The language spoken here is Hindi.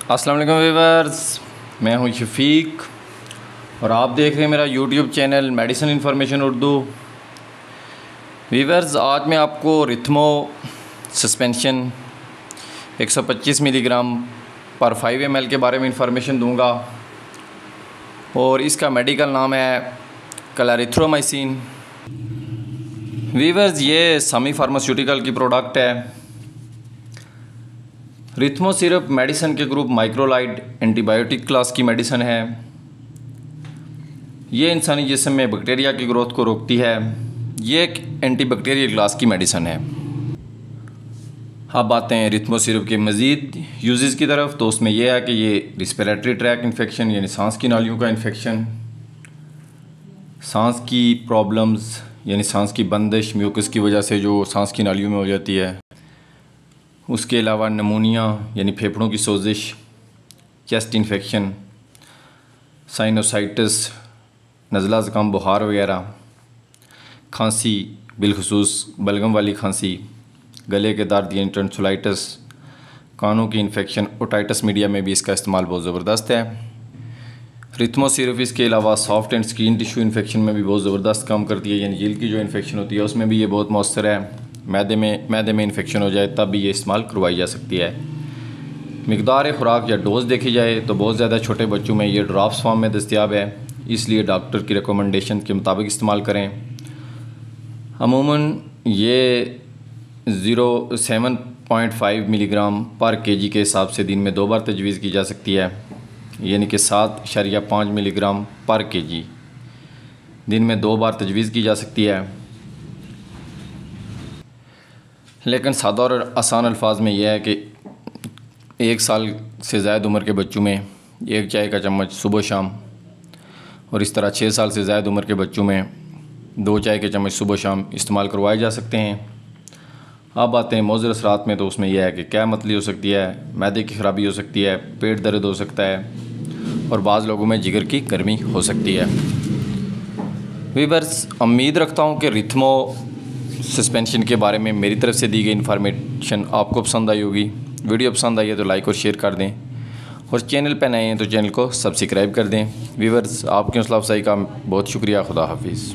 अस्सलाम वालेकुम व्यूअर्स, मैं हूं शफीक और आप देख रहे हैं मेरा YouTube channel medicine information Urdu. Viewers, आज मैं आपको रिथमो सस्पेंशन 125 मिलीग्राम पर 5 ml के बारे में इंफॉर्मेशन दूंगा और इसका मेडिकल नाम है क्लैरिथ्रोमाइसिन। व्यूअर्स, ये समी फार्मास्यूटिकल की प्रोडक्ट है। रिथमो सिरप मेडिसिन के ग्रुप माइक्रोलाइड एंटीबायोटिक क्लास की मेडिसिन है। ये इंसानी जिस्म में बैक्टीरिया की ग्रोथ को रोकती है। ये एक एंटीबैक्टीरियल क्लास की मेडिसिन है। अब आते हैं रिथमो सिरप के मज़ीद यूजेस की तरफ। तो उसमें यह है कि ये रिस्पिरेटरी ट्रैक इन्फेक्शन यानी सांस की नालियों का इन्फेक्शन, सांस की प्रॉब्लम्स यानी सांस की बंदिश म्यूकस की वजह से जो सांस की नालियों में हो जाती है, उसके अलावा नमूनिया यानी फेफड़ों की सोजिश, चेस्ट इन्फेक्शन, साइनोसाइटिस, नज़ला ज़ुकाम, बुखार वगैरह, खांसी बिलखुसूस बलगम वाली खांसी, गले के दर्द यानी टॉन्सिलाइटिस, कानों की इन्फेक्शन, ओटाइटिस मीडिया में भी इसका इस्तेमाल बहुत ज़बरदस्त है। रिथमो सिरप इसके अलावा soft and skin tissue infection में भी बहुत ज़बरदस्त काम करती है, यानी जिल्द की जो इन्फेक्शन होती है उसमें भी ये बहुत मौसर है। मैदे में इन्फेक्शन हो जाए तब भी ये इस्तेमाल करवाई जा सकती है। मिकदार खुराक या डोज देखी जाए तो बहुत ज़्यादा छोटे बच्चों में ये ड्रॉप्स फॉर्म में दस्तियाब है, इसलिए डॉक्टर की रिकमेंडेशन के मुताबिक इस्तेमाल करें। अमूमन ये 7.5 मिलीग्राम पर केजी के हिसाब से दिन में 2 बार तजवीज़ की जा सकती है, यानी कि 7.5 मिलीग्राम पर केजी दिन में 2 बार तजवीज़ की जा सकती है। लेकिन सादा और आसान अल्फाज में यह है कि 1 साल से ज़्यादा उम्र के बच्चों में 1 चाय का चम्मच सुबह शाम, और इस तरह 6 साल से ज़्यादा उम्र के बच्चों में 2 चाय के चम्मच सुबह शाम इस्तेमाल करवाए जा सकते हैं। अब आते हैं मौज़र असरात में। तो उसमें यह है कि क्या मतली हो सकती है, मैदे की ख़राबी हो सकती है, पेट दर्द हो सकता है और बाज़ लोगों में जिगर की गर्मी हो सकती है। व्यूअर्स, उम्मीद रखता हूँ कि रिथमो सस्पेंशन के बारे में मेरी तरफ से दी गई इन्फॉर्मेशन आपको पसंद आई होगी। वीडियो पसंद आई है तो लाइक और शेयर कर दें और चैनल पर नए हैं तो चैनल को सब्सक्राइब कर दें। व्यूअर्स, आपकी हौसला अफजाई का बहुत शुक्रिया। खुदा हाफिज़।